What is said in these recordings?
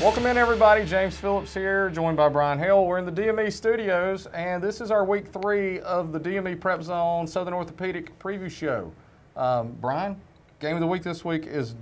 Welcome in, everybody. James Phillips here, joined by Brian Hale. We're in the DME studios, and this is our week 3 of the DME PrepZone Southern Orthopedic preview show. Brian, game of the week this week is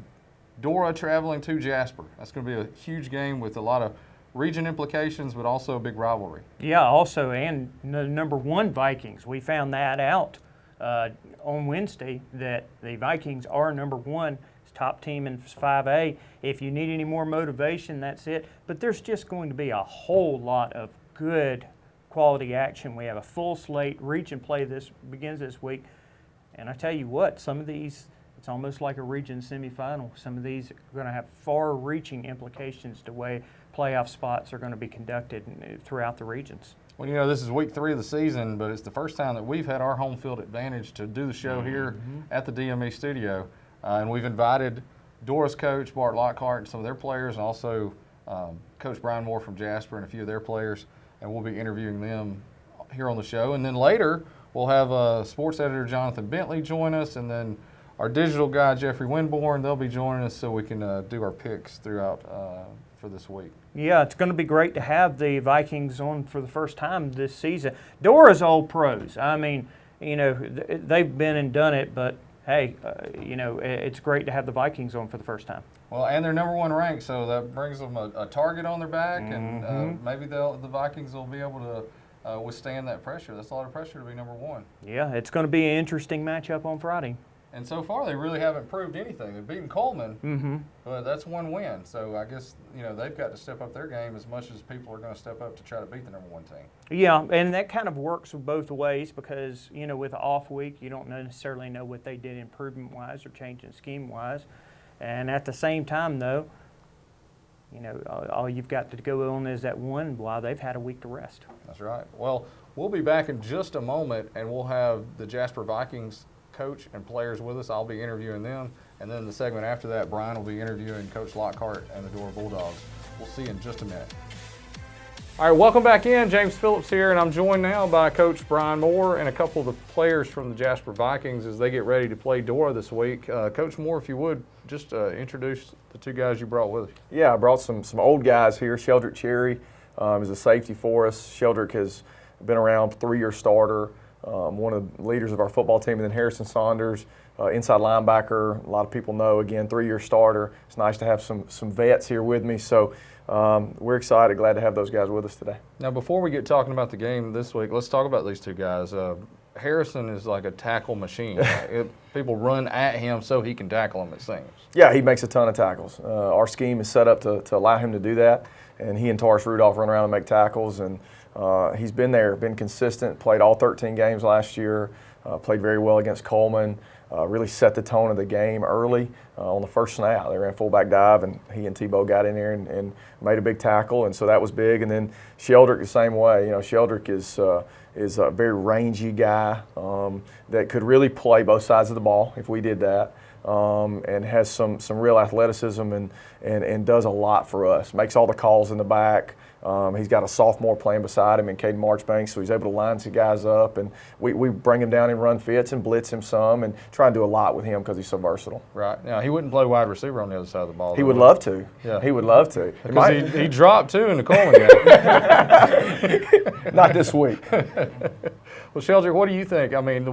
Dora traveling to Jasper. That's going to be a huge game with a lot of region implications, but also a big rivalry. Yeah, also, and the number 1 Vikings. We found that out on Wednesday, that the Vikings are number 1. Top team in 5A. If you need any more motivation, that's it. But there's just going to be a whole lot of good quality action. We have a full slate. Region play begins this week. And I tell you what, some of these, it's almost like a region semifinal. Some of these are going to have far-reaching implications to the way playoff spots are going to be conducted throughout the regions. Well, you know, this is week 3 of the season, but it's the first time that we've had our home field advantage to do the show here at the DME studio. And we've invited Dora's coach, Bart Lockhart, and some of their players, and also Coach Brian Moore from Jasper and a few of their players, and we'll be interviewing them here on the show. And then later, we'll have sports editor Jonathan Bentley join us, and then our digital guy, Jeffrey Winborn, they'll be joining us so we can do our picks throughout for this week. Yeah, it's going to be great to have the Vikings on for the first time this season. Dora's old pros. I mean, you know, they've been and done it, but hey, you know, it's great to have the Vikings on for the first time. Well, and they're number 1 ranked, so that brings them a target on their back, and maybe the Vikings will be able to withstand that pressure. That's a lot of pressure to be number 1. Yeah, it's going to be an interesting matchup on Friday. And so far, they really haven't proved anything. They've beaten Coleman, but that's 1 win. So I guess, you know, they've got to step up their game as much as people are going to step up to try to beat the number 1 team. Yeah, and that kind of works both ways because, you know, with the off week, you don't necessarily know what they did improvement-wise or changing scheme-wise. And at the same time, though, you know, all you've got to go on is that one while they've had a week to rest. That's right. Well, we'll be back in just a moment, and we'll have the Jasper Vikings coach and players with us. I'll be interviewing them, and then the segment after that, Brian will be interviewing Coach Lockhart and the Dora Bulldogs. We'll see you in just a minute. All right, welcome back in. James Phillips here, and I'm joined now by Coach Brian Moore and a couple of the players from the Jasper Vikings as they get ready to play Dora this week. Coach Moore, if you would, just introduce the 2 guys you brought with you. Yeah, I brought some old guys here. Sheldrick Cherry is a safety for us. Sheldrick has been around, 3-year starter. One of the leaders of our football team, and then Harrison Saunders, inside linebacker. A lot of people know, again, 3-year starter. It's nice to have some vets here with me. So we're excited, glad to have those guys with us today. Now, before we get talking about the game this week, let's talk about these 2 guys. Harrison is like a tackle machine. People run at him so he can tackle them, it seems. Yeah, he makes a ton of tackles. Our scheme is set up to allow him to do that, and he and Taurus Rudolph run around and make tackles, and he's been there, been consistent, played all 13 games last year, played very well against Coleman, really set the tone of the game early on the first snap. They ran fullback dive, and he and Tebow got in there and made a big tackle, and so that was big. And then Sheldrick the same way. You know, Sheldrick is a very rangy guy that could really play both sides of the ball if we did that. And has some real athleticism and does a lot for us. Makes all the calls in the back. He's got a sophomore playing beside him in Caden Marchbanks, so he's able to line some guys up. And we bring him down and run fits and blitz him some and try and do a lot with him because he's so versatile. Right. Now, he wouldn't play wide receiver on the other side of the ball. He would love to. Yeah. He would love to. Because he dropped 2 in the Coleman game. Not this week. Well, Sheldrick, what do you think? I mean,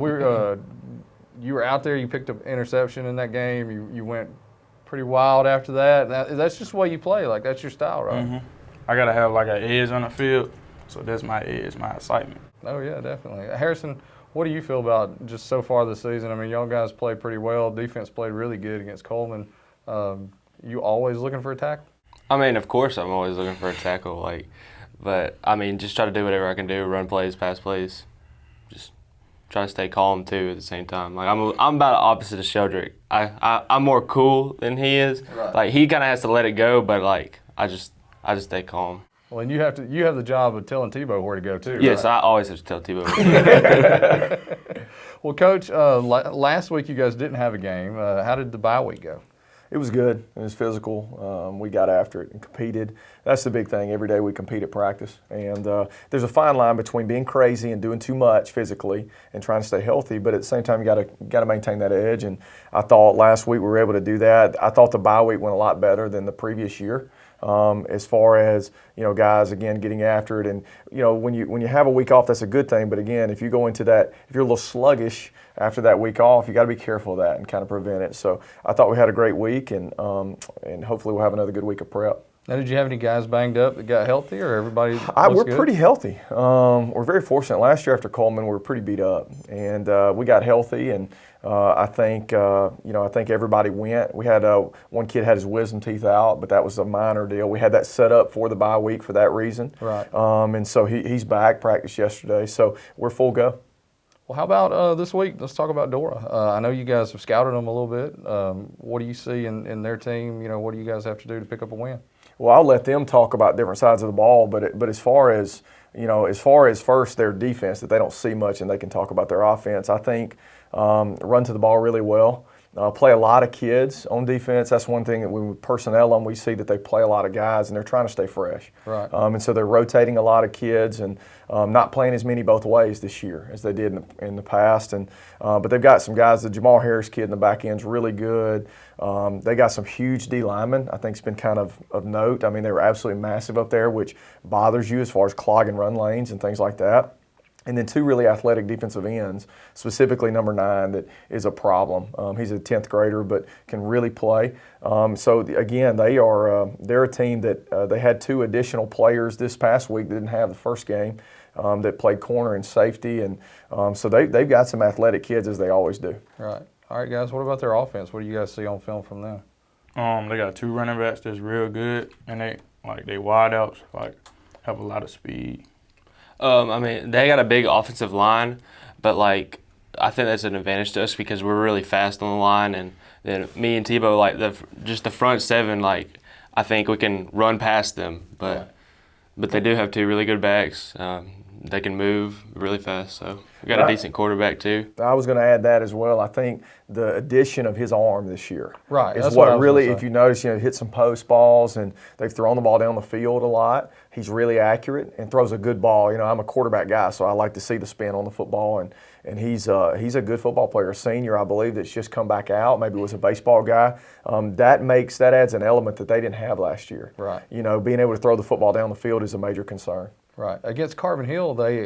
you were out there, you picked up interception in that game, you went pretty wild after that. That's just the way you play, like that's your style, right? I got to have like an edge on the field, so that's my edge, my excitement. Oh, yeah, definitely. Harrison, what do you feel about just so far this season? I mean, y'all guys played pretty well. Defense played really good against Coleman. You always looking for a tackle? I mean, of course I'm always looking for a tackle, but I mean, just try to do whatever I can do, run plays, pass plays, just try to stay calm too at the same time. Like I'm about the opposite of Sheldrick. I'm more cool than he is. Right. Like he kind of has to let it go, but like I just stay calm. Well, and you have the job of telling Tebow where to go too. Yes, right? I always have to tell Tebow where to go. Well, Coach, last week you guys didn't have a game. How did the bye week go? It was good. It was physical. We got after it and competed. That's the big thing. Every day we compete at practice. And there's a fine line between being crazy and doing too much physically and trying to stay healthy, but at the same time you got to maintain that edge. And I thought last week we were able to do that. I thought the bye week went a lot better than the previous year. as far as, guys, again, getting after it. And, when you have a week off, that's a good thing. But, again, if you go into that, if you're a little sluggish after that week off, you got to be careful of that and kind of prevent it. So I thought we had a great week, and hopefully we'll have another good week of prep. Now, did you have any guys banged up that got healthy, or everybody? We're good? pretty healthy. We're very fortunate. Last year after Coleman, we were pretty beat up, and we got healthy. And I think everybody went. We had one kid had his wisdom teeth out, but that was a minor deal. We had that set up for the bye week for that reason. Right. And so he's back. Practiced yesterday, so we're full go. Well, how about this week? Let's talk about Dora. I know you guys have scouted them a little bit. What do you see in their team? What do you guys have to do to pick up a win? Well, I'll let them talk about different sides of the ball, but as far as first their defense that they don't see much, and they can talk about their offense. I think run to the ball really well. Play a lot of kids on defense. That's one thing that we personnel them, we see that they play a lot of guys, and they're trying to stay fresh. Right. And so they're rotating a lot of kids and not playing as many both ways this year as they did in the past. And but they've got some guys. The Jamal Harris kid in the back end's really good. They got some huge D linemen. I think it's been kind of note. I mean, they were absolutely massive up there, which bothers you as far as clogging run lanes and things like that. And then two really athletic defensive ends, specifically number 9, that is a problem. He's a 10th grader, but can really play. So again, they're a team that they had 2 additional players this past week that didn't have the first game that played corner and safety, and so they've got some athletic kids, as they always do. Right. All right, guys. What about their offense? What do you guys see on film from them? They got 2 running backs that's real good, and they wide outs, have a lot of speed. They got a big offensive line, but I think that's an advantage to us because we're really fast on the line, and then me and Tebow, just the front 7, I think we can run past them, but they do have 2 really good backs. They can move really fast, so we got a decent quarterback too. I was going to add that as well. I think the addition of his arm this year is what really, if you notice, hit some post balls, and they've thrown the ball down the field a lot. He's really accurate and throws a good ball. I'm a quarterback guy, so I like to see the spin on the football, and he's a good football player, a senior, I believe, that's just come back out. Maybe was a baseball guy. That adds an element that they didn't have last year. Right. Being able to throw the football down the field is a major concern. Right. Against Carbon Hill, they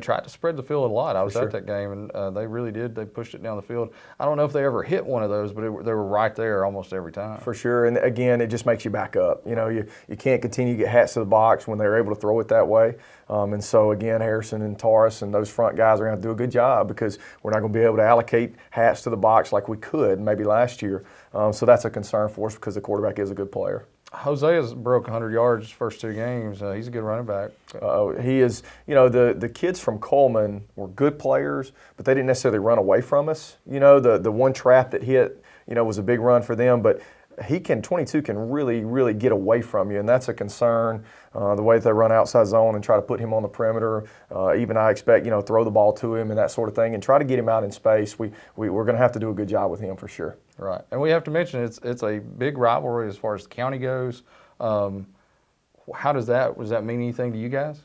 tried to spread the field a lot. I was at that game, and they really did. They pushed it down the field. I don't know if they ever hit one of those, but they were right there almost every time. For sure. And again, it just makes you back up. You can't continue to get hats to the box when they're able to throw it that way. And so again, Harrison and Taurus and those front guys are going to do a good job because we're not going to be able to allocate hats to the box like we could maybe last year. So that's a concern for us because the quarterback is a good player. Hosea's broke 100 yards first 2 games. He's a good running back. He is. The kids from Coleman were good players, but they didn't necessarily run away from us. The one trap that hit, was a big run for them, but 22 can really, really get away from you, and that's a concern. The way that they run outside zone and try to put him on the perimeter. Even I expect, throw the ball to him and that sort of thing, and try to get him out in space. We're going to have to do a good job with him for sure. Right, and we have to mention it's a big rivalry as far as the county goes. Does that mean anything to you guys?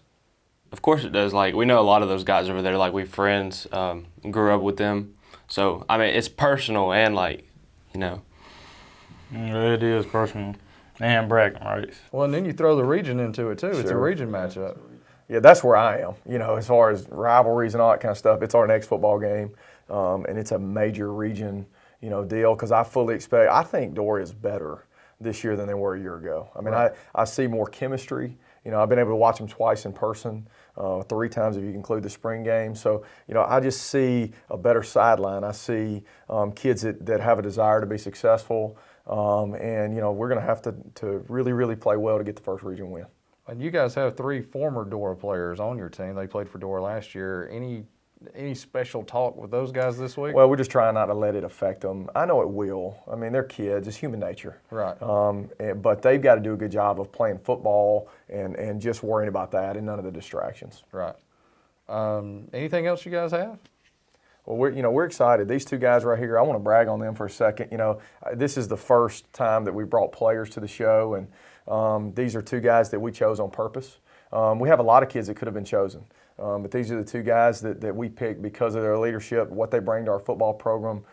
Of course it does. We know a lot of those guys over there. We're friends, grew up with them. So, it's personal and It is personal and bragging rights. Well, and then you throw the region into it too. Sure. It's a region matchup. Yeah, that's where I am. As far as rivalries and all that kind of stuff, it's our next football game, and it's a major region, deal. Because I fully expect. I think Dora is better this year than they were a year ago. I see more chemistry. I've been able to watch them twice in person, 3 times if you include the spring game. So, I just see a better sideline. I see kids that have a desire to be successful. And we're going to have to really, really play well to get the first region win. And you guys have 3 former Dora players on your team. They played for Dora last year. Any special talk with those guys this week? Well, we're just trying not to let it affect them. I know it will. They're kids. It's human nature. Right. But they've got to do a good job of playing football and just worrying about that and none of the distractions. Right. Anything else you guys have? Well, we're excited. These 2 guys right here, I want to brag on them for a second. This is the first time that we brought players to the show, and these are 2 guys that we chose on purpose. We have a lot of kids that could have been chosen, but these are the 2 guys that we picked because of their leadership, what they bring to our football program.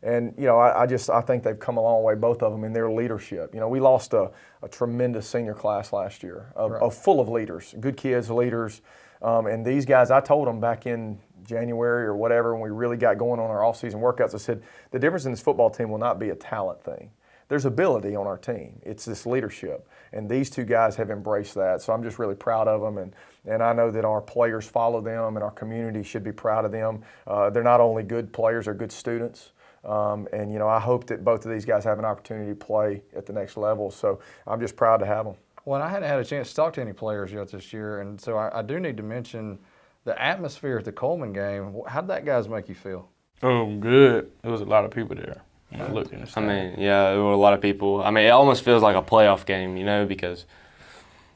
And, you know, I think they've come a long way, both of them, in their leadership. You know, we lost a tremendous senior class last year of full of leaders, good kids, leaders. And these guys, I told them back in January or whatever, when we really got going on our off-season workouts, I said, the difference in this football team will not be a talent thing. There's ability on our team. It's this leadership. And these two guys have embraced that. So I'm just really proud of them. And I know that our players follow them, and our community should be proud of them. They're not only good players, they're good students. And, you know, I hope that both of these guys have an opportunity to play at the next level. So I'm just proud to have them. Well, I hadn't had a chance to talk to any players yet this year, and so I do need to mention the atmosphere at the Coleman game. How did that guys make you feel? Oh, good. There was a lot of people there. I looked in the I stand. mean, yeah, there were a lot of people. I mean, it almost feels like a playoff game, you know, because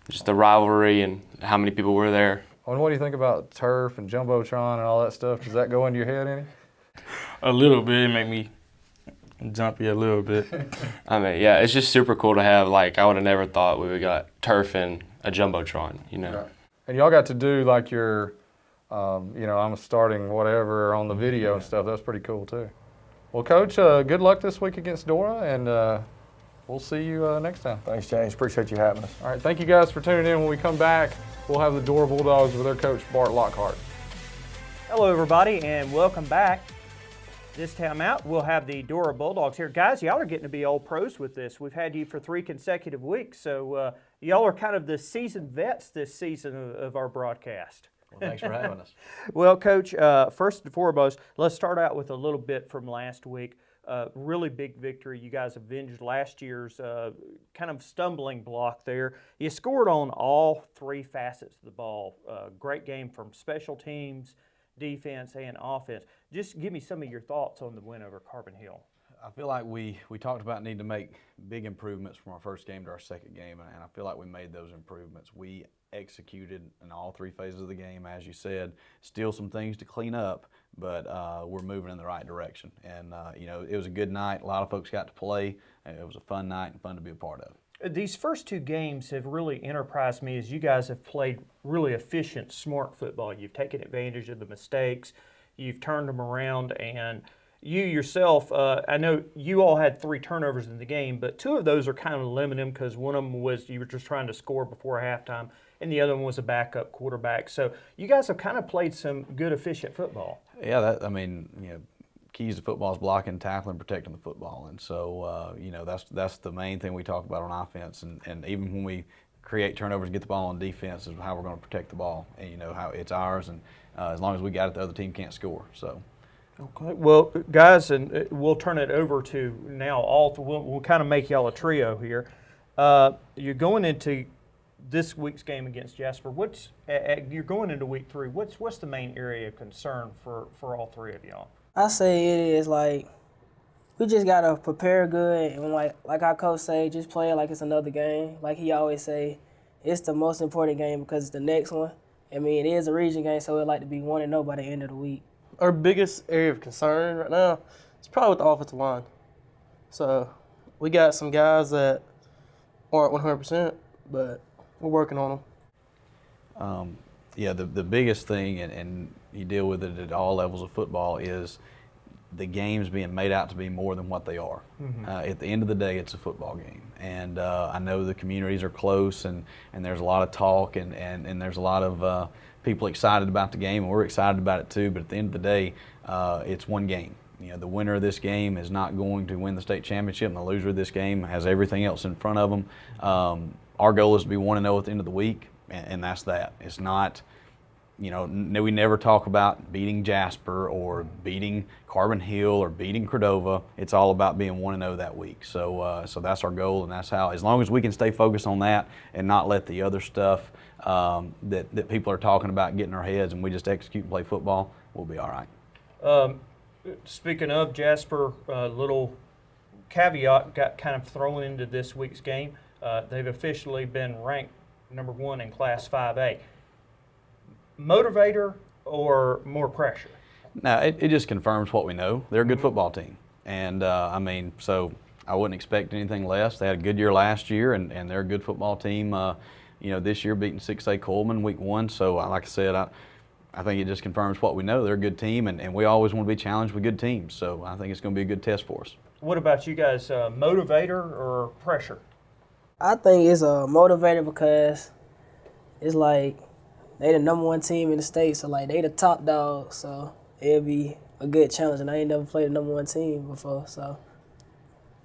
just the rivalry and how many people were there. And what do you think about turf and jumbotron and all that stuff? Does that go into your head any? A little bit. It made me jumpy a little bit. I mean, yeah, it's just super cool to have. Like, I would have never thought we would got turf and a jumbotron, you know. Right. And y'all got to do like your, you know, I'm starting whatever on the video and stuff. That's pretty cool too. Well, Coach, good luck this week against Dora, and we'll see you next time. Thanks, James. Appreciate you having us. All right, thank you guys for tuning in. When we come back, we'll have the Dora Bulldogs with their coach, Bart Lockhart. Hello, everybody, and welcome back. This time out, we'll have the Dora Bulldogs here. Guys, y'all are getting to be old pros with this. We've had you for 3 consecutive weeks, so y'all are kind of the seasoned vets this season of our broadcast. Well, thanks for having us. Well, Coach, first and foremost, let's start out with a little bit from last week. Really big victory. You guys avenged last year's kind of stumbling block there. You scored on all 3 facets of the ball. Great game from special teams, defense, and offense. Just give me some of your thoughts on the win over Carbon Hill. I feel like we talked about needing to make big improvements from our first game to our second game, and I feel like we made those improvements. We executed in all 3 phases of the game, as you said. Still some things to clean up, but we're moving in the right direction. And, you know, it was a good night. A lot of folks got to play. It was a fun night and fun to be a part of. These first 2 games have really enterprised me as you guys have played really efficient, smart football. You've taken advantage of the mistakes. You've turned them around, and you yourself, I know you all had 3 turnovers in the game, but 2 of those are kind of limited because one of them was you were just trying to score before halftime, and the other one was a backup quarterback. So you guys have kind of played some good, efficient football. Yeah, I mean, you know, keys to football is blocking, tackling, protecting the football. And so, you know, that's the main thing we talk about on offense. And even when we create turnovers and get the ball on defense is how we're going to protect the ball. And, you know, how it's ours. And as long as we got it, the other team can't score. So. Okay. Well, guys, and we'll turn it over to now we'll kind of make y'all a trio here. You're going into this week's game against Jasper. You're going into week 3. What's the main area of concern for all 3 of y'all? I say it is like we just gotta prepare good and like our coach say, just play it like it's another game. Like he always say, it's the most important game because it's the next one. I mean, it is a region game, so we'd like to be 1-0 by the end of the week. Our biggest area of concern right now is probably with the offensive line. So we got some guys that aren't 100%, but we're working on them. Yeah, the biggest thing, and you deal with it at all levels of football, is the games being made out to be more than what they are. Mm-hmm. At the end of the day, it's a football game. And I know the communities are close, and there's a lot of talk, and there's a lot of people excited about the game, and we're excited about it too, but at the end of the day, it's one game. You know, the winner of this game is not going to win the state championship, and the loser of this game has everything else in front of them. Our goal is to be 1-0 at the end of the week, and that's that. It's not, you know, we never talk about beating Jasper or beating Carbon Hill or beating Cordova. It's all about being 1-0 that week. So that's our goal, and that's how, as long as we can stay focused on that and not let the other stuff that people are talking about get in our heads, and we just execute and play football, we'll be all right. Speaking of Jasper, a little caveat got kind of thrown into this week's game. They've officially been ranked number 1 in Class 5A. Motivator or more pressure? No, it just confirms what we know. They're a good football team. And, I mean, so I wouldn't expect anything less. They had a good year last year, and they're a good football team. You know, this year beating 6A Coleman week 1. So, like I said, I think it just confirms what we know. They're a good team, and we always want to be challenged with good teams. So I think it's going to be a good test for us. What about you guys, motivator or pressure? I think it's a motivator because it's like they the number one team in the state, so like they the top dog, so it'll be a good challenge. And I ain't never played a number one team before, so.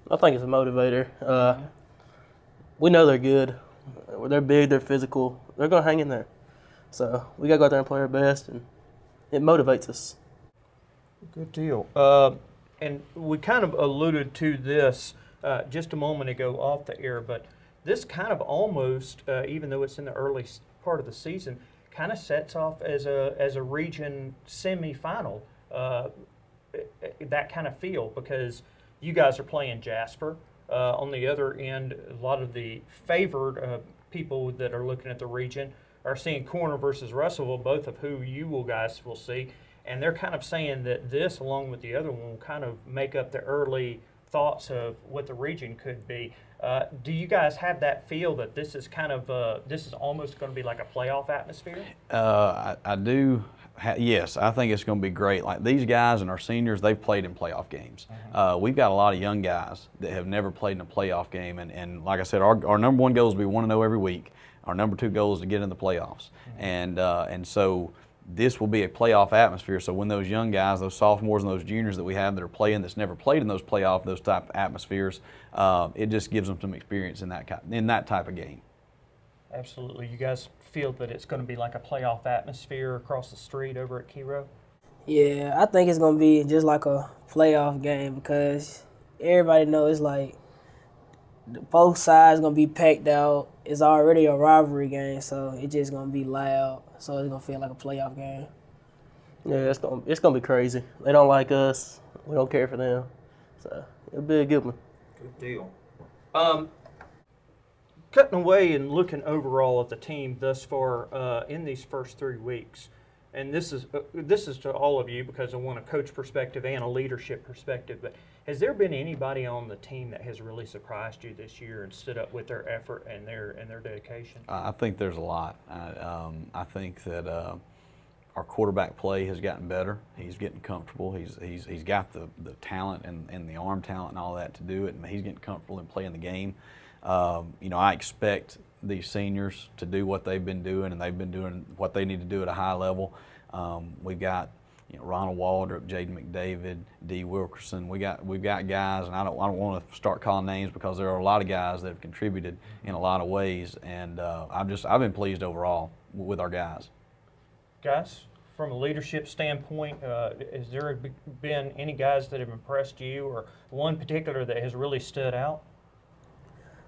I think it's a motivator. We know they're good. They're big, they're physical. They're going to hang in there. So we got to go out there and play our best, and it motivates us. Good deal. And we kind of alluded to this just a moment ago off the air, but this kind of almost, even though it's in the early part of the season, kind of sets off as a region semifinal. That kind of feel, because you guys are playing Jasper. On the other end, a lot of the favored people that are looking at the region are seeing Corner versus Russellville, both of who guys will see. And they're kind of saying that this, along with the other one, will kind of make up the early thoughts of what the region could be. Do you guys have that feel that this is kind of this is almost going to be like a playoff atmosphere? I do. Yes, I think it's going to be great. Like these guys and our seniors, they've played in playoff games. We've got a lot of young guys that have never played in a playoff game, and like I said, our number one goal is to be 1-0 every week. Our number two goal is to get in the playoffs, and so this will be a playoff atmosphere. So when those young guys, those sophomores and those juniors that we have that are playing that's never played in those type of atmospheres, it just gives them some experience in that type of game. Absolutely. You guys feel that it's going to be like a playoff atmosphere across the street over at Kiro? Yeah, I think it's going to be just like a playoff game because everybody knows it's like both sides going to be packed out. It's already a rivalry game, so it's just going to be loud. So it's going to feel like a playoff game. Yeah, it's gonna be crazy. They don't like us. We don't care for them. So it'll be a good one. Good deal. Cutting away and looking overall at the team thus far in these first 3 weeks, and this is to all of you because I want a coach perspective and a leadership perspective, but has there been anybody on the team that has really surprised you this year and stood up with their effort and their dedication? I think there's a lot. I think that our quarterback play has gotten better. He's getting comfortable. He's got the talent and the arm talent and all that to do it, and he's getting comfortable in playing the game. I expect these seniors to do what they've been doing, and they've been doing what they need to do at a high level. We've got Ronald Waldrop, Jaden McDavid, D. Wilkerson. We've got guys, and I don't want to start calling names because there are a lot of guys that have contributed in a lot of ways, and I've been pleased overall with our guys. Guys, from a leadership standpoint, has there been any guys that have impressed you, or one particular that has really stood out?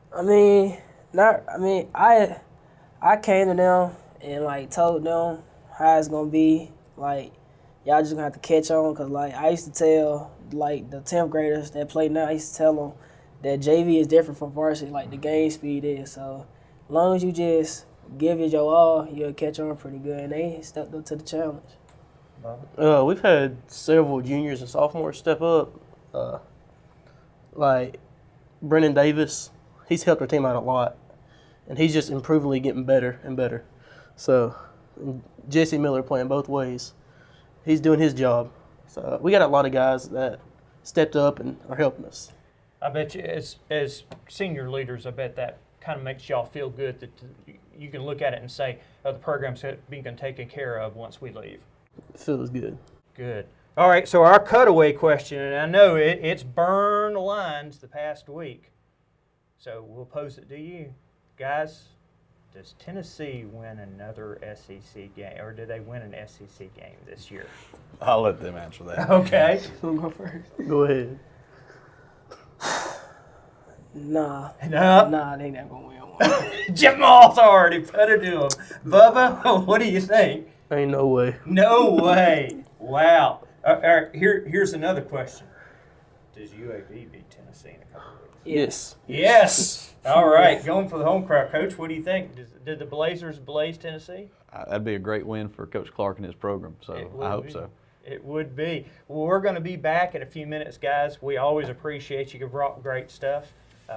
I came to them and like told them how it's gonna be. Like y'all just gonna have to catch on, cause like I used to tell like the 10th graders that play now, I used to tell them that JV is different from varsity, like the game speed is. So as long as you just give it your all, you'll catch on pretty good. And they stepped up to the challenge. We've had several juniors and sophomores step up. Like Brennan Davis, he's helped our team out a lot, and he's just improvingly getting better and better. So Jesse Miller playing both ways. He's doing his job. So we got a lot of guys that stepped up and are helping us. I bet you as senior leaders, I bet that kind of makes y'all feel good that you can look at it and say, oh, the program's being taken care of once we leave. It feels good. Good. All right, so our cutaway question, and I know it's burned the lines the past week, so we'll pose it to you. Guys, does Tennessee win another SEC game, or do they win an SEC game this year? I'll let them answer that. Okay. Who'll go first? Go ahead. Nah, they ain't not gonna win one. Jamal's already put it to him. Bubba, what do you think? Ain't no way. No way. Wow. All right, here's another question. Does UAB beat Tennessee in a couple of weeks? Yes. Yes. All right, going for the home crowd. Coach, what do you think? Did the Blazers blaze Tennessee? That'd be a great win for Coach Clark and his program, so I hope so. It would be. Well, we're going to be back in a few minutes, guys. We always appreciate you. You brought great stuff.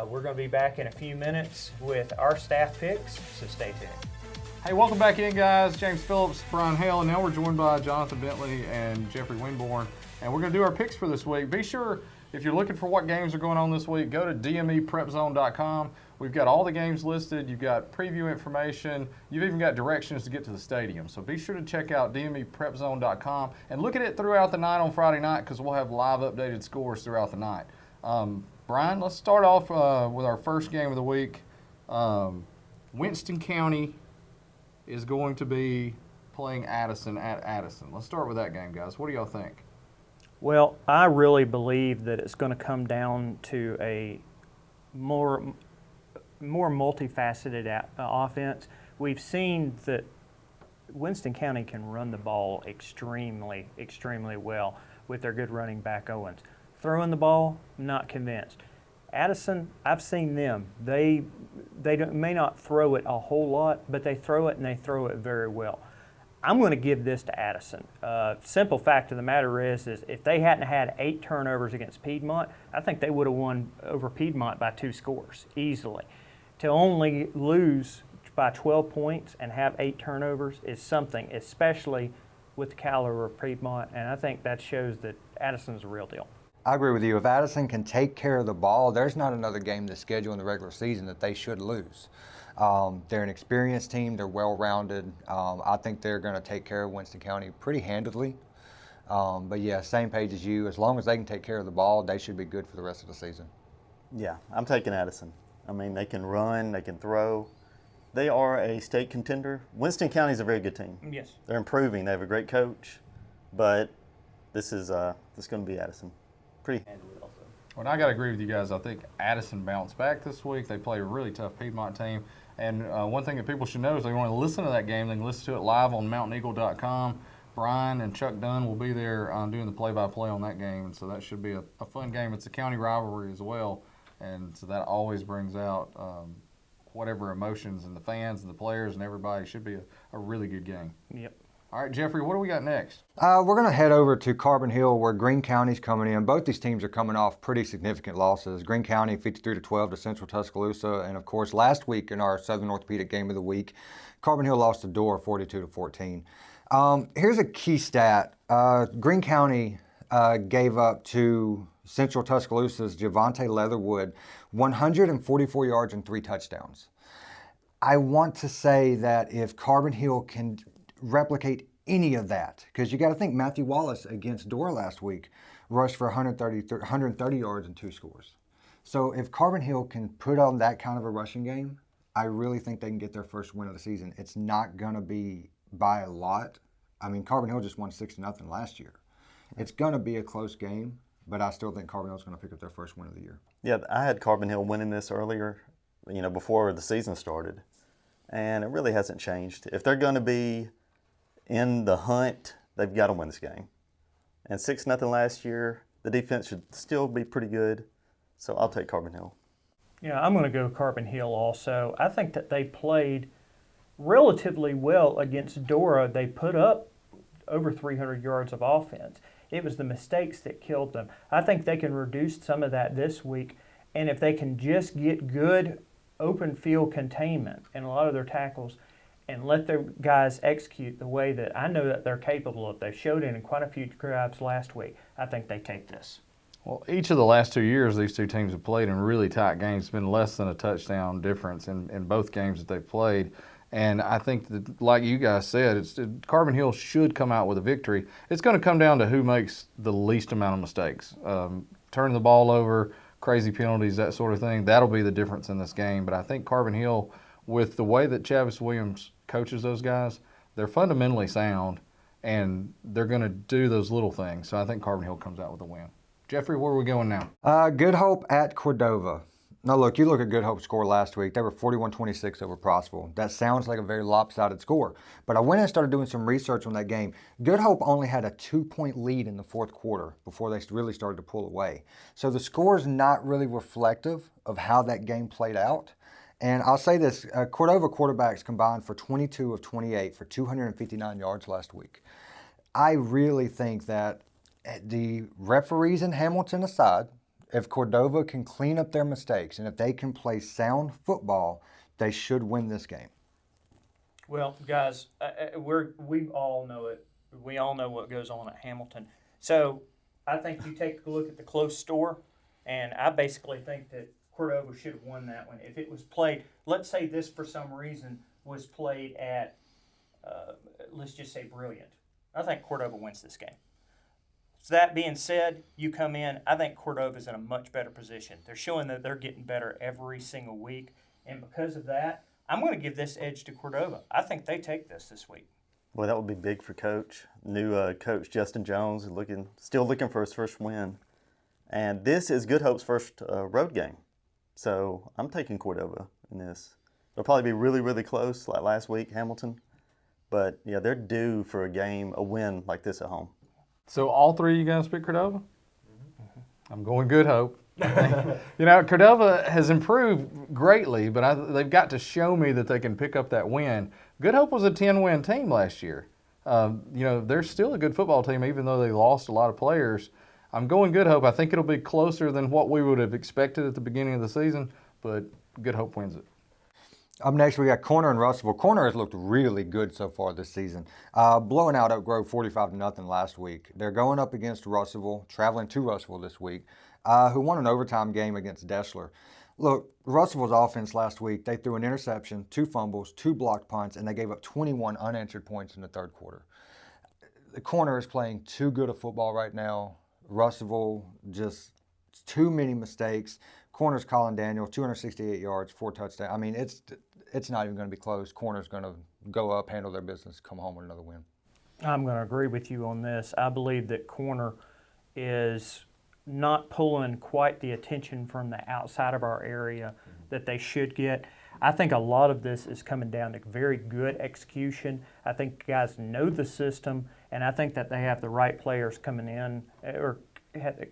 We're going to be back in a few minutes with our staff picks, so stay tuned. Hey, welcome back in, guys. James Phillips, Brian Hale, and now we're joined by Jonathan Bentley and Jeffrey Winborn, and we're going to do our picks for this week. Be sure, if you're looking for what games are going on this week, go to DME.PrepZone.com. We've got all the games listed. You've got preview information. You've even got directions to get to the stadium. So be sure to check out DMEPrepZone.com and look at it throughout the night on Friday night because we'll have live updated scores throughout the night. Brian, let's start off with our first game of the week. Winston County is going to be playing Addison at Addison. Let's start with that game, guys. What do y'all think? Well, I really believe that it's going to come down to a more multifaceted offense. We've seen that Winston County can run the ball extremely, extremely well with their good running back Owens. Throwing the ball, not convinced. Addison, I've seen them. They may not throw it a whole lot, but they throw it and they throw it very well. I'm going to give this to Addison. Simple fact of the matter is if they hadn't had 8 turnovers against Piedmont, I think they would have won over Piedmont by 2 scores easily. To only lose by 12 points and have 8 turnovers is something, especially with the caliber of Piedmont, and I think that shows that Addison's a real deal. I agree with you. If Addison can take care of the ball, there's not another game to schedule in the regular season that they should lose. They're an experienced team. They're well-rounded. I think they're going to take care of Winston County pretty handedly. But, yeah, same page as you. As long as they can take care of the ball, they should be good for the rest of the season. Yeah, I'm taking Addison. I mean, they can run, they can throw. They are a state contender. Winston County is a very good team. Yes. They're improving. They have a great coach. But this is going to be Addison. Pretty handily also. Well, I got to agree with you guys. I think Addison bounced back this week. They played a really tough Piedmont team. And one thing that people should know is they want to listen to that game. They can listen to it live on mountaineagle.com. Brian and Chuck Dunn will be there doing the play-by-play on that game. And so that should be a fun game. It's a county rivalry as well. And so that always brings out whatever emotions in the fans and the players and everybody. Should be a really good game. Yep. All right, Jeffrey, what do we got next? We're going to head over to Carbon Hill where Greene County's coming in. Both these teams are coming off pretty significant losses. Greene County 53-12 to Central Tuscaloosa. And, of course, last week in our Southern Orthopedic game of the week, Carbon Hill lost to Dora 42-14. Here's a key stat. Greene County gave up to Central Tuscaloosa's Javante Leatherwood 144 yards and 3 touchdowns. I want to say that if Carbon Hill can replicate any of that, because you got to think Matthew Wallace against Dora last week rushed for 130 yards and 2 scores. So if Carbon Hill can put on that kind of a rushing game, I really think they can get their first win of the season. It's not going to be by a lot. I mean, Carbon Hill just won 6-0 last year. It's going to be a close game, but I still think Carbon Hill is going to pick up their first win of the year. Yeah, I had Carbon Hill winning this earlier, before the season started, and it really hasn't changed. If they're going to be in the hunt, they've got to win this game. And 6-0 last year, the defense should still be pretty good, so I'll take Carbon Hill. Yeah, I'm going to go Carbon Hill also. I think that they played relatively well against Dora. They put up over 300 yards of offense. It was the mistakes that killed them. I think they can reduce some of that this week, and if they can just get good open field containment in a lot of their tackles and let their guys execute the way that I know that they're capable of. They showed it in quite a few drives last week. I think they take this. Well, each of the last 2 years, these two teams have played in really tight games. It's been less than a touchdown difference in both games that they've played. And I think that, like you guys said, Carbon Hill should come out with a victory. It's going to come down to who makes the least amount of mistakes. Turning the ball over, crazy penalties, that sort of thing, that'll be the difference in this game. But I think Carbon Hill, with the way that Chavis Williams coaches those guys, they're fundamentally sound, and they're going to do those little things. So I think Carbon Hill comes out with a win. Jeffrey, where are we going now? Good Hope at Cordova. Now, look, you look at Good Hope's score last week. They were 41-26 over Prosperville. That sounds like a very lopsided score. But I went and started doing some research on that game. Good Hope only had a 2-point lead in the fourth quarter before they really started to pull away. So the score is not really reflective of how that game played out. And I'll say this, Cordova quarterbacks combined for 22 of 28 for 259 yards last week. I really think that the referees in Hamilton aside, if Cordova can clean up their mistakes and if they can play sound football, they should win this game. Well, guys, we all know it. We all know what goes on at Hamilton. So I think you take a look at the close score, and I basically think that Cordova should have won that one. If it was played, let's say this for some reason was played at, let's just say Brilliant. I think Cordova wins this game. So that being said, you come in, I think Cordova's in a much better position. They're showing that they're getting better every single week, and because of that, I'm going to give this edge to Cordova. I think they take this week. Well, that would be big for Coach. New coach Justin Jones still looking for his first win. And this is Good Hope's first road game. So I'm taking Cordova in this. It'll probably be really, really close like last week, Hamilton. But, yeah, they're due for a win like this at home. So all three of you guys pick Cordova? I'm going Good Hope. Cordova has improved greatly, but they've got to show me that they can pick up that win. Good Hope was a 10-win team last year. They're still a good football team, even though they lost a lot of players. I'm going Good Hope. I think it'll be closer than what we would have expected at the beginning of the season, but Good Hope wins it. Up next, we got Corner and Russellville. Corner has looked really good so far this season, blowing out Oak Grove 45-0 last week. They're going up against Russellville, traveling to Russellville this week, who won an overtime game against Deschler. Look, Russellville's offense last week, they threw an interception, 2 fumbles, 2 blocked punts, and they gave up 21 unanswered points in the third quarter. The Corner is playing too good a football right now. Russellville, just too many mistakes. Corner's Colin Daniel, 268 yards, 4 touchdowns. I mean, it's not even going to be close. Corner's going to go up, handle their business, come home with another win. I'm going to agree with you on this. I believe that Corner is not pulling quite the attention from the outside of our area that they should get. I think a lot of this is coming down to very good execution. I think guys know the system, and I think that they have the right players coming in or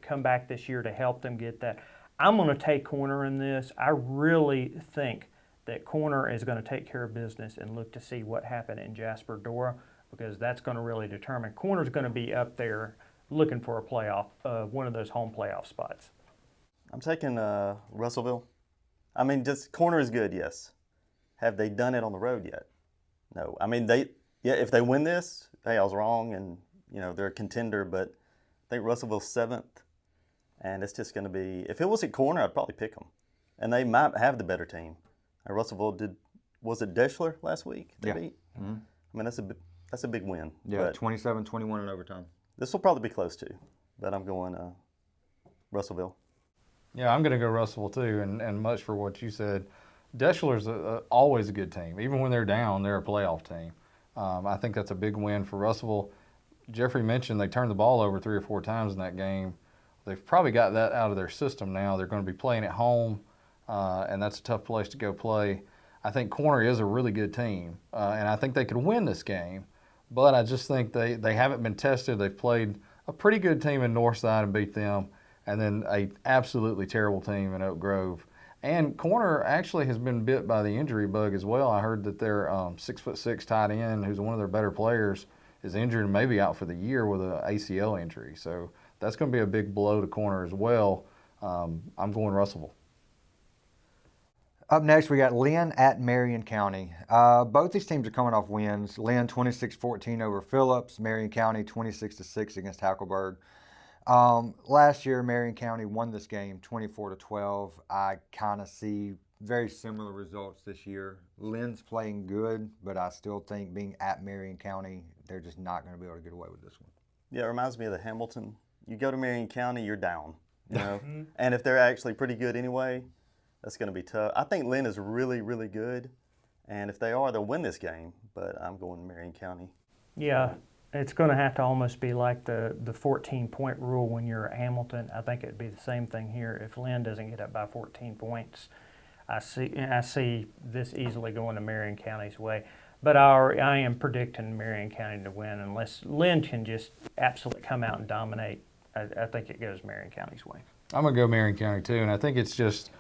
come back this year to help them get that. I'm going to take Corner in this. I really think that Corner is going to take care of business and look to see what happened in Jasper Dora, because that's going to really determine. Corner's going to be up there looking for a playoff, one of those home playoff spots. I'm taking Russellville. I mean, just Corner is good, yes. Have they done it on the road yet? No. I mean, if they win this, hey, I was wrong, and they're a contender. But I think Russellville's 7th, and it's just going to be. If it was at Corner, I'd probably pick them, and they might have the better team. Russellville was it Deschler last week? They beat. Mm-hmm. I mean, that's a big win. Yeah, 27-21 in overtime. This will probably be close too, but I'm going Russellville. Yeah, I'm going to go Russellville too, and much for what you said. Deschler's always a good team. Even when they're down, they're a playoff team. I think that's a big win for Russellville. Jeffrey mentioned they turned the ball over 3 or 4 times in that game. They've probably got that out of their system now. They're going to be playing at home, and that's a tough place to go play. I think Corner is a really good team, and I think they could win this game. But I just think they haven't been tested. They've played a pretty good team in Northside and beat them, and then a absolutely terrible team in Oak Grove. And Corner actually has been bit by the injury bug as well. I heard that their 6'6" tight end, who's one of their better players, is injured and maybe out for the year with an ACL injury. So that's going to be a big blow to Corner as well. I'm going Russellville. Up next, we got Lynn at Marion County. Both these teams are coming off wins. Lynn 26-14 over Phillips. Marion County 26-6 against Hackleburg. Last year, Marion County won this game 24-12. I kind of see very similar results this year. Lynn's playing good, but I still think being at Marion County, they're just not going to be able to get away with this one. Yeah, it reminds me of the Hamilton. You go to Marion County, you're down. And if they're actually pretty good anyway, that's going to be tough. I think Lynn is really, really good, and if they are, they'll win this game, but I'm going Marion County. Yeah, it's going to have to almost be like the 14-point rule when you're at Hamilton. I think it'd be the same thing here. If Lynn doesn't get up by 14 points, I see this easily going to Marion County's way. But I am predicting Marion County to win unless Lynn can just absolutely come out and dominate. I think it goes Marion County's way. I'm going to go Marion County too, and I think it's just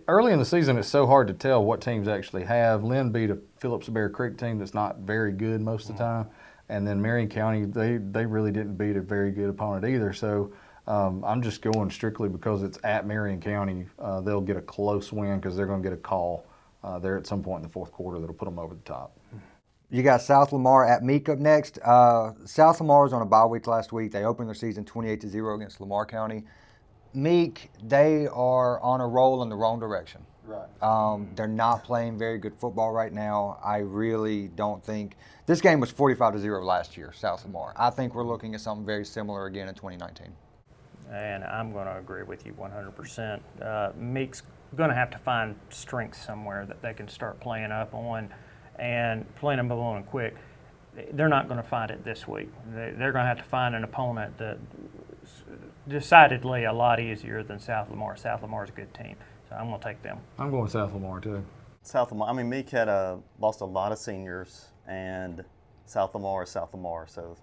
early in the season it's so hard to tell what teams actually have. Lynn beat a Phillips Bear Creek team that's not very good most of the time, and then Marion County, they really didn't beat a very good opponent either. So I'm just going strictly because it's at Marion County. They'll get a close win because they're going to get a call there at some point in the fourth quarter that'll put them over the top. You got South Lamar at Meek up next. South Lamar was on a bye week last week. They opened their season 28-0 against Lamar County. Meek, they are on a roll in the wrong direction. Right. They're not playing very good football right now. I really don't think this game was 45-0 last year, South Lamar. I think we're looking at something very similar again in 2019. And I'm going to agree with you 100%. Meek's going to have to find strength somewhere that they can start playing up on and playing them on quick. They're not going to find it this week. They're going to have to find an opponent that decidedly a lot easier than South Lamar. South Lamar's a good team, so I'm going to take them. I'm going South Lamar too. South Lamar. I mean, Meek had lost a lot of seniors, and South Lamar is South Lamar. So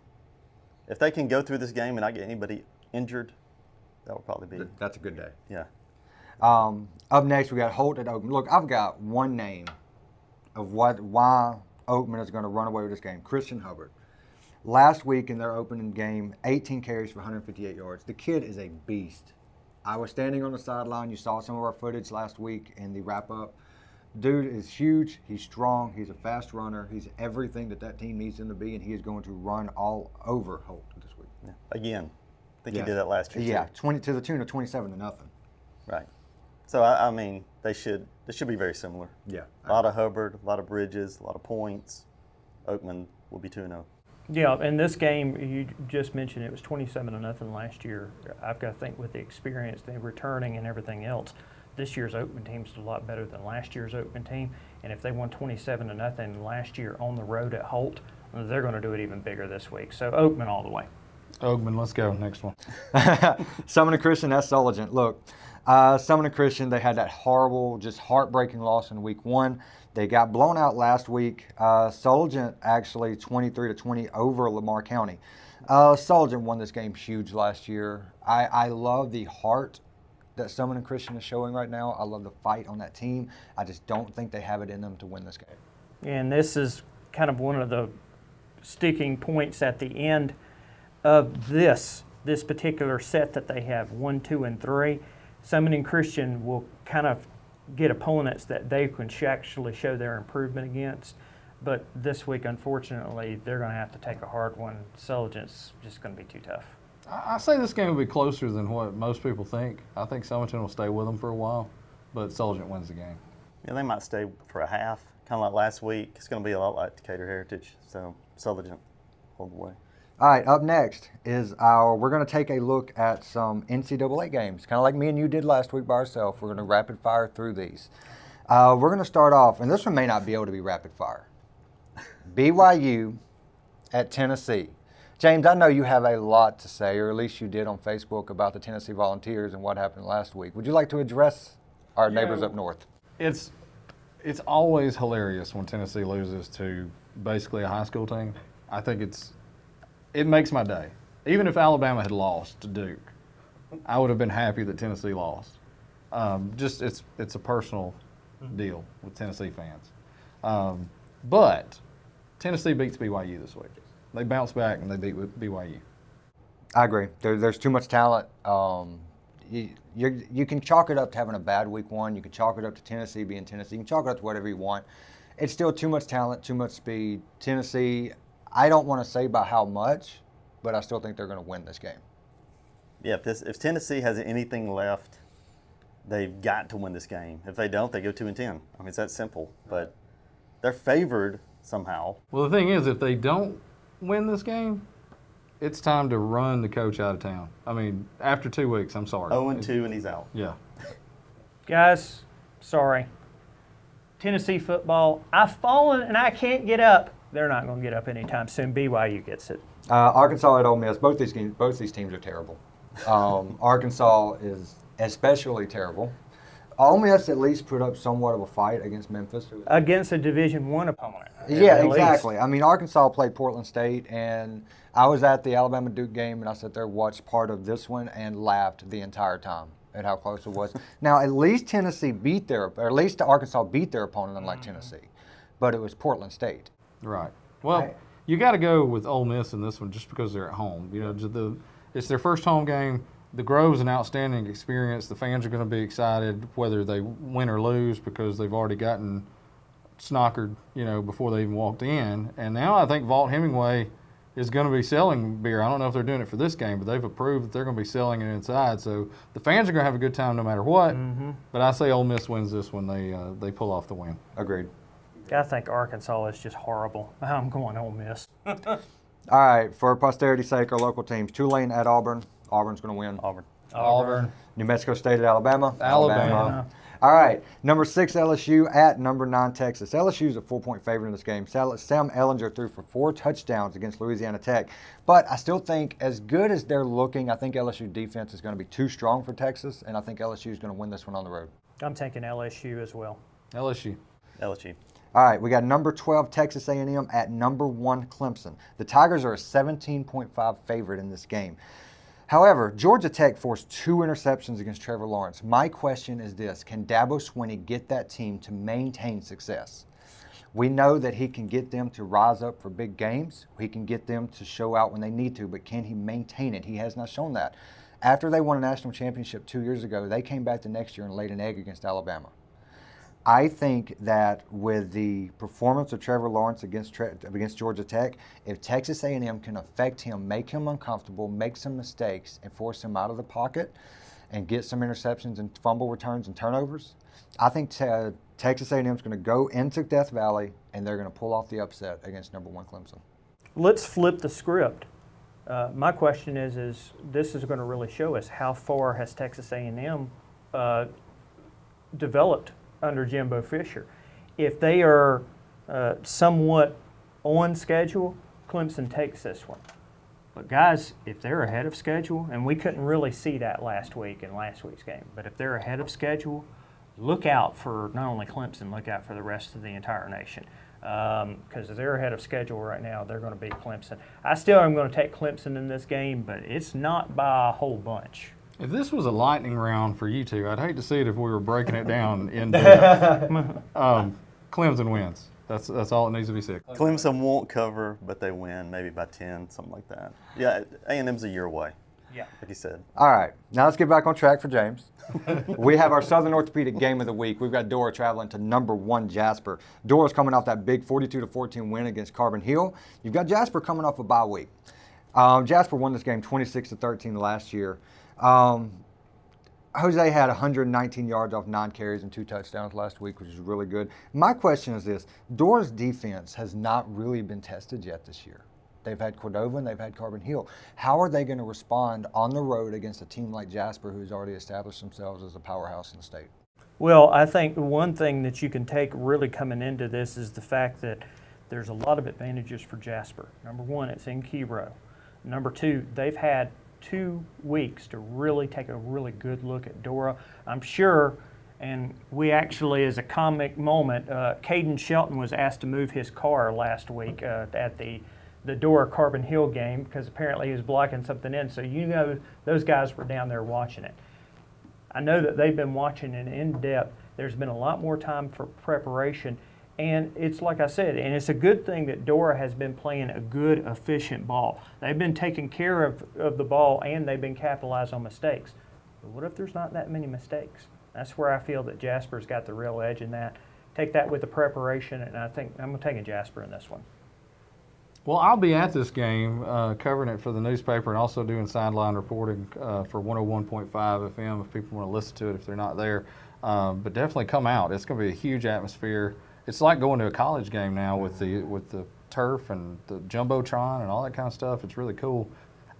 if they can go through this game and not get anybody injured, that would probably be. That's a good day. Yeah. Up next, we got Holt at Oakman. Look, I've got one name of why Oakman is going to run away with this game. Christian Hubbard. Last week in their opening game, 18 carries for 158 yards. The kid is a beast. I was standing on the sideline. You saw some of our footage last week in the wrap-up. Dude is huge. He's strong. He's a fast runner. He's everything that team needs him to be, and he is going to run all over Holt this week. Yeah. Again, I think he did that last year. Yeah, too. 20 to the tune of 27-0. Right. So, I mean, they should be very similar. Yeah. A lot of Hubbard, a lot of Bridges, a lot of points. Oakman will be 2-0. Yeah, in this game, you just mentioned it was 27-0 last year. I've got to think with the experience, the returning and everything else, this year's Oakman team's a lot better than last year's Oakman team. And if they won 27-0 last year on the road at Holt, they're going to do it even bigger this week. So Oakman all the way. Oakman, let's go. Next one. Summoning Christian, that's Sologent. Look, Summoning Christian, they had that horrible, just heartbreaking loss in week 1. They got blown out last week. Sologent actually 23-20 over Lamar County. Sologent won this game huge last year. I love the heart that Summoning Christian is showing right now. I love the fight on that team. I just don't think they have it in them to win this game. And this is kind of one of the sticking points at the end of this particular set that they have, 1, 2, and 3. Summoning Christian will kind of get opponents that they can actually show their improvement against. But this week, unfortunately, they're going to have to take a hard one. Sologent's just going to be too tough. I say this game will be closer than what most people think. I think Summerton will stay with them for a while, but Sologent wins the game. Yeah, they might stay for a half, kind of like last week. It's going to be a lot like Decatur Heritage, so Sologent all the way. All right, up next is we're going to take a look at some NCAA games, kind of like me and you did last week by ourselves. We're going to rapid fire through these. We're going to start off, and this one may not be able to be rapid fire. BYU at Tennessee. James, I know you have a lot to say, or at least you did on Facebook, about the Tennessee Volunteers and what happened last week. Would you like to address our neighbors up north? It's always hilarious when Tennessee loses to basically a high school team. I think it makes my day. Even if Alabama had lost to Duke, I would have been happy that Tennessee lost. It's a personal deal with Tennessee fans. But Tennessee beats BYU this week. They bounce back and they beat BYU. I agree. There's too much talent. You can chalk it up to having a bad week 1. You can chalk it up to Tennessee being Tennessee. You can chalk it up to whatever you want. It's still too much talent, too much speed. Tennessee, I don't want to say by how much, but I still think they're going to win this game. Yeah, if Tennessee has anything left, they've got to win this game. If they don't, they go 2-10. I mean, it's that simple. But they're favored somehow. Well, the thing is, if they don't win this game, it's time to run the coach out of town. I mean, after 2 weeks, I'm sorry. 0-2 and he's out. Yeah. Guys, sorry. Tennessee football, I've fallen and I can't get up. They're not going to get up anytime soon. BYU gets it. Arkansas at Ole Miss. Both these teams are terrible. Arkansas is especially terrible. Ole Miss at least put up somewhat of a fight against Memphis. Against a Division I opponent. Yeah, at exactly. least. I mean, Arkansas played Portland State, and I was at the Alabama-Duke game, and I sat there, watched part of this one, and laughed the entire time at how close it was. Now, at least Arkansas beat their opponent, unlike Tennessee, but it was Portland State. Right. Well, you got to go with Ole Miss in this one just because they're at home. You know, it's their first home game. The Grove's an outstanding experience. The fans are going to be excited whether they win or lose because they've already gotten snockered, before they even walked in. And now I think Vaught Hemingway is going to be selling beer. I don't know if they're doing it for this game, but they've approved that they're going to be selling it inside. So the fans are going to have a good time no matter what. But I say Ole Miss wins this one. They pull off the win. Agreed. I think Arkansas is just horrible. I'm going Ole Miss. All right, for posterity's sake, our local teams: Tulane at Auburn. Auburn's going to win. Auburn. New Mexico State at Alabama. Alabama. All right, number 6 LSU at number 9 Texas. LSU's a 4-point favorite in this game. Sam Ehlinger threw for 4 touchdowns against Louisiana Tech, but I still think, as good as they're looking, I think LSU defense is going to be too strong for Texas, and I think LSU is going to win this one on the road. I'm taking LSU as well. LSU. All right, we got number 12 Texas A&M at number 1 Clemson. The Tigers are a 17.5 favorite in this game. However, Georgia Tech forced 2 interceptions against Trevor Lawrence. My question is this: can Dabo Swinney get that team to maintain success? We know that he can get them to rise up for big games. He can get them to show out when they need to, but can he maintain it? He has not shown that. After they won a national championship 2 years ago, they came back the next year and laid an egg against Alabama. I think that with the performance of Trevor Lawrence against Georgia Tech, if Texas A&M can affect him, make him uncomfortable, make some mistakes, and force him out of the pocket and get some interceptions and fumble returns and turnovers, I think Texas A&M is going to go into Death Valley and they're going to pull off the upset against number 1 Clemson. Let's flip the script. My question is this is going to really show us how far has Texas A&M developed under Jimbo Fisher. If they are somewhat on schedule, Clemson takes this one. But guys, if they're ahead of schedule, and we couldn't really see that last week in last week's game, but if they're ahead of schedule, look out for not only Clemson, look out for the rest of the entire nation. Because if they're ahead of schedule right now, they're going to beat Clemson. I still am going to take Clemson in this game, but it's not by a whole bunch. If this was a lightning round for you two, I'd hate to see it if we were breaking it down in depth. Clemson wins. That's all it needs to be said. Clemson won't cover, but they win, maybe by 10, something like that. Yeah, A&M's a year away. Yeah, like you said. All right, now let's get back on track for James. We have our Southern Orthopedic game of the week. We've got Dora traveling to number 1 Jasper. Dora's coming off that big 42-14 win against Carbon Hill. You've got Jasper coming off a bye week. Jasper won this game 26-13 last year. Jose had 119 yards off 9 carries and 2 touchdowns last week, which is really good. My question is this: Dora's defense has not really been tested yet this year. They've had Cordova and they've had Carbon Hill. How are they going to respond on the road against a team like Jasper, who's already established themselves as a powerhouse in the state? Well, I think one thing that you can take really coming into this is the fact that there's a lot of advantages for Jasper. Number 1, it's in Kiro. Number 2, they've had 2 weeks to really take a really good look at Dora. I'm sure, and we actually, as a comic moment, Caden Shelton was asked to move his car last week at the Dora Carbon Hill game because apparently he was blocking something in. So those guys were down there watching it. I know that they've been watching it in depth. There's been a lot more time for preparation. And it's like I said, and it's a good thing that Dora has been playing a good, efficient ball. They've been taking care of the ball, and they've been capitalizing on mistakes. But what if there's not that many mistakes? That's where I feel that Jasper's got the real edge in that. Take that with the preparation, and I think I'm taking Jasper in this one. Well, I'll be at this game covering it for the newspaper and also doing sideline reporting for 101.5 FM if people want to listen to it if they're not there. But definitely come out. It's going to be a huge atmosphere. It's like going to a college game now with the turf and the jumbotron and all that kind of stuff. It's really cool.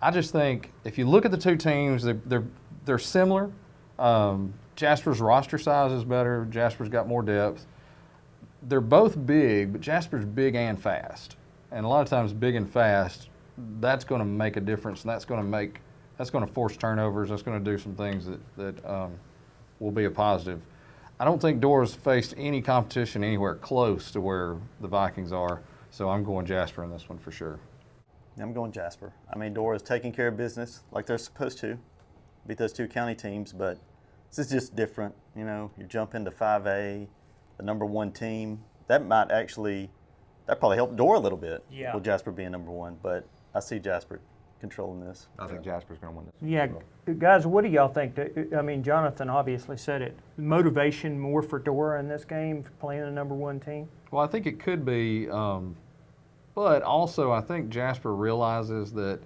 I just think if you look at the two teams, they're similar. Jasper's roster size is better. Jasper's got more depth. They're both big, but Jasper's big and fast. And a lot of times, big and fast, that's going to make a difference, and that's going to force turnovers. That's going to do some things that will be a positive. I don't think Dora's faced any competition anywhere close to where the Vikings are, so I'm going Jasper in this one for sure. I'm going Jasper. I mean, Dora's taking care of business like they're supposed to, beat those 2 county teams, but this is just different. You know, you jump into 5A, the number 1 team. That probably helped Dora a little bit with Jasper being number 1, but I see Jasper controlling this. I think Jasper's going to win this. Yeah, guys, what do y'all think? I mean, Jonathan obviously said it. Motivation more for Dora in this game, for playing the number 1 team? Well, I think it could be, but also I think Jasper realizes that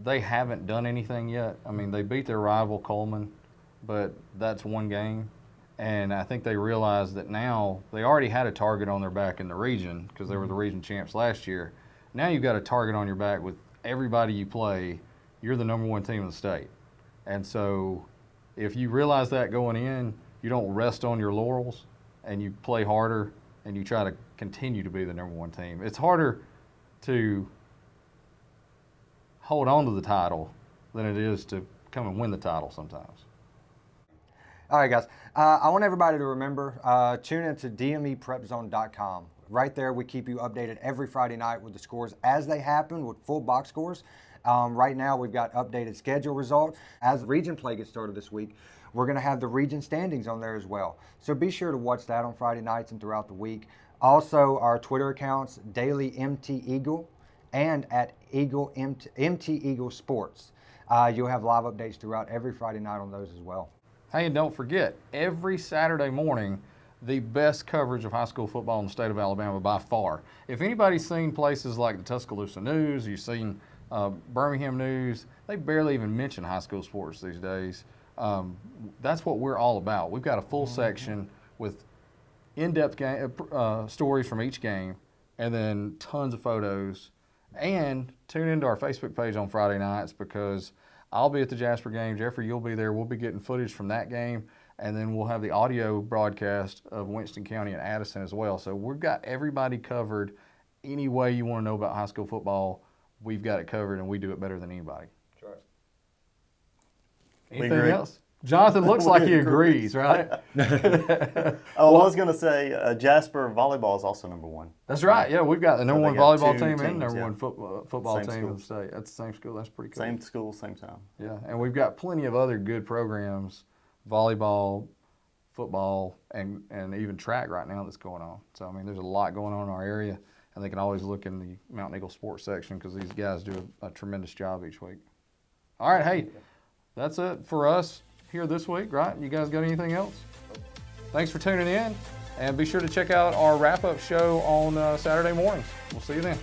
they haven't done anything yet. I mean, they beat their rival Coleman, but that's 1 game. And I think they realize that now they already had a target on their back in the region because they were the region champs last year. Now you've got a target on your back with everybody you play. You're the number 1 team in the state. And so if you realize that going in, you don't rest on your laurels and you play harder and you try to continue to be the number 1 team. It's harder to hold on to the title than it is to come and win the title sometimes. All right, guys. I want everybody to remember, tune into DMEPrepZone.com. Right there, we keep you updated every Friday night with the scores as they happen with full box scores. Right now, we've got updated schedule results. As region play gets started this week, we're going to have the region standings on there as well. So be sure to watch that on Friday nights and throughout the week. Also, our Twitter accounts, Daily MT Eagle and at MT Eagle Sports. You'll have live updates throughout every Friday night on those as well. Hey, and don't forget, every Saturday morning, the best coverage of high school football in the state of Alabama by far. If anybody's seen places like the Tuscaloosa News, you've seen Birmingham News, they barely even mention high school sports these days. That's what we're all about. We've got a full section with in-depth stories from each game and then tons of photos. And tune into our Facebook page on Friday nights because I'll be at the Jasper game. Jeffrey, you'll be there. We'll be getting footage from that game. And then we'll have the audio broadcast of Winston County and Addison as well. So we've got everybody covered. Any way you want to know about high school football, we've got it covered, and we do it better than anybody. That's right. Anything else? Jonathan looks like he agrees, right? I was going to say Jasper volleyball is also number 1. That's right. Yeah, we've got the number 1 volleyball team and number 1 football Same team school. in the state. That's the same school. That's pretty cool. Same school, same time. Yeah, and we've got plenty of other good programs, volleyball, football, and even track right now that's going on. So, I mean, there's a lot going on in our area, and they can always look in the Mountain Eagle sports section because these guys do a tremendous job each week. All right, hey, that's it for us here this week, right? You guys got anything else? Thanks for tuning in, and be sure to check out our wrap-up show on Saturday mornings. We'll see you then.